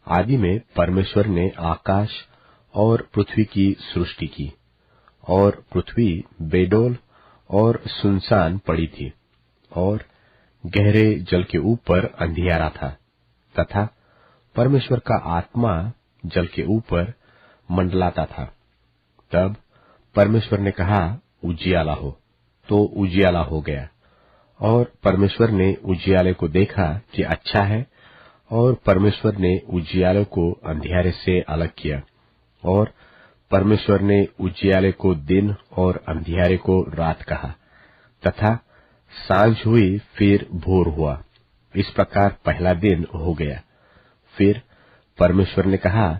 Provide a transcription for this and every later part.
आदि में परमेश्वर ने आकाश और पृथ्वी की सृष्टि की, और पृथ्वी बेडौल और सुनसान पड़ी थी, और गहरे जल के ऊपर अंधियारा था, तथा परमेश्वर का आत्मा जल के ऊपर मंडलाता था। तब परमेश्वर ने कहा, उजियाला हो, तो उजियाला हो गया। और परमेश्वर ने उजियाले को देखा कि अच्छा है, और परमेश्वर ने उजियाले को अंधियारे से अलग किया, और परमेश्वर ने उजियाले को दिन और अंधियारे को रात कहा, तथा सांझ हुई फिर भोर हुआ। इस प्रकार पहला दिन हो गया। फिर परमेश्वर ने कहा,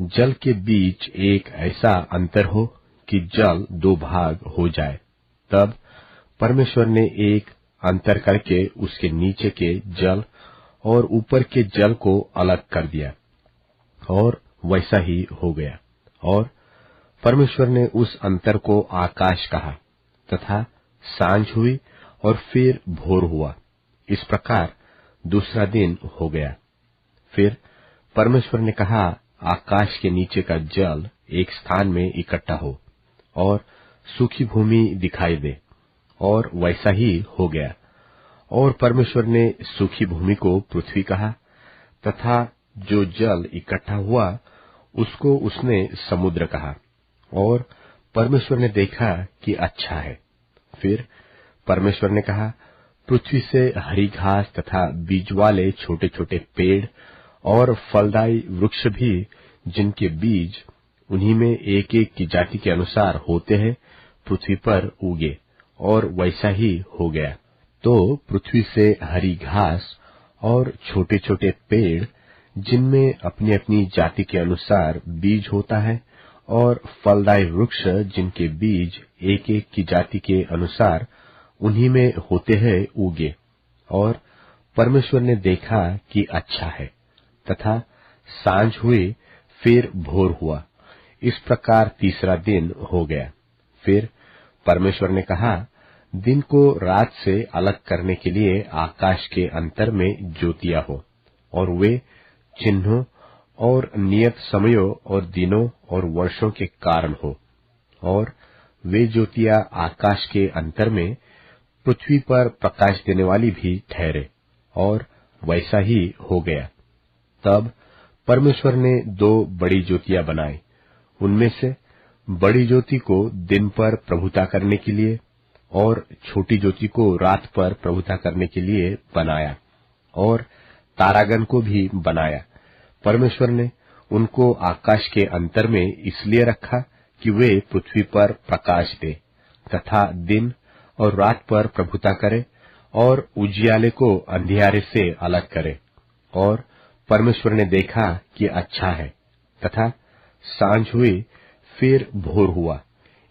जल के बीच एक ऐसा अंतर हो कि जल दो भाग हो जाए। तब परमेश्वर ने एक अंतर करके उसके नीचे के जल और ऊपर के जल को अलग कर दिया, और वैसा ही हो गया। और परमेश्वर ने उस अंतर को आकाश कहा, तथा सांझ हुई और फिर भोर हुआ। इस प्रकार दूसरा दिन हो गया। फिर परमेश्वर ने कहा, आकाश के नीचे का जल एक स्थान में इकट्ठा हो, और सूखी भूमि दिखाई दे, और वैसा ही हो गया। और परमेश्वर ने सूखी भूमि को पृथ्वी कहा, तथा जो जल इकट्ठा हुआ उसको उसने समुद्र कहा। और परमेश्वर ने देखा कि अच्छा है। फिर परमेश्वर ने कहा, पृथ्वी से हरी घास तथा बीज वाले छोटे छोटे पेड़ और फलदायी वृक्ष भी, जिनके बीज उन्हीं में एक एक की जाति के अनुसार होते हैं, पृथ्वी पर उगे, और वैसा ही हो गया। तो पृथ्वी से हरी घास और छोटे छोटे पेड़, जिनमें अपनी अपनी जाति के अनुसार बीज होता है, और फलदायी वृक्ष, जिनके बीज एक एक की जाति के अनुसार उन्हीं में होते हैं, उगे। और परमेश्वर ने देखा कि अच्छा है, तथा सांझ हुई फिर भोर हुआ। इस प्रकार तीसरा दिन हो गया। फिर परमेश्वर ने कहा, दिन को रात से अलग करने के लिए आकाश के अंतर में ज्योतियां हो, और वे चिन्हों और नियत समयों और दिनों और वर्षों के कारण हो। और वे ज्योतियां आकाश के अंतर में पृथ्वी पर प्रकाश देने वाली भी ठहरे, और वैसा ही हो गया। तब परमेश्वर ने दो बड़ी ज्योतियां बनाई। उनमें से बड़ी ज्योति को दिन पर प्रभुता करने के लिए, और छोटी ज्योति को रात पर प्रभुता करने के लिए बनाया, और तारागण को भी बनाया। परमेश्वर ने उनको आकाश के अंतर में इसलिए रखा कि वे पृथ्वी पर प्रकाश दे, तथा दिन और रात पर प्रभुता करे, और उजियाले को अंधियारे से अलग करे। और परमेश्वर ने देखा कि अच्छा है, तथा सांझ हुई फिर भोर हुआ।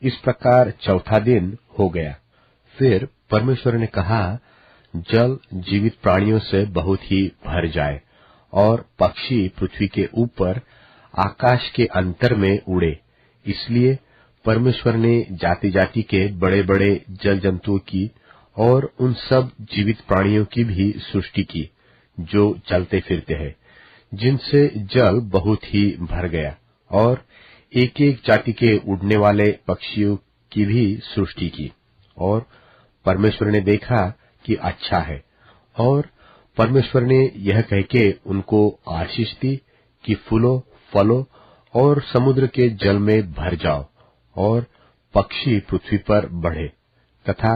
इस प्रकार चौथा दिन हो गया। फिर परमेश्वर ने कहा, जल जीवित प्राणियों से बहुत ही भर जाए, और पक्षी पृथ्वी के ऊपर आकाश के अंतर में उड़े। इसलिए परमेश्वर ने जाति जाति के बड़े बड़े जल जंतुओं की और उन सब जीवित प्राणियों की भी सृष्टि की, जो चलते फिरते हैं, जिनसे जल बहुत ही भर गया। और एक एक जाति के उड़ने वाले पक्षियों की भी सृष्टि की। और परमेश्वर ने देखा कि अच्छा है। और परमेश्वर ने यह कह के उनको आशीष दी कि फूलो, फलो और समुद्र के जल में भर जाओ, और पक्षी पृथ्वी पर बढ़े, तथा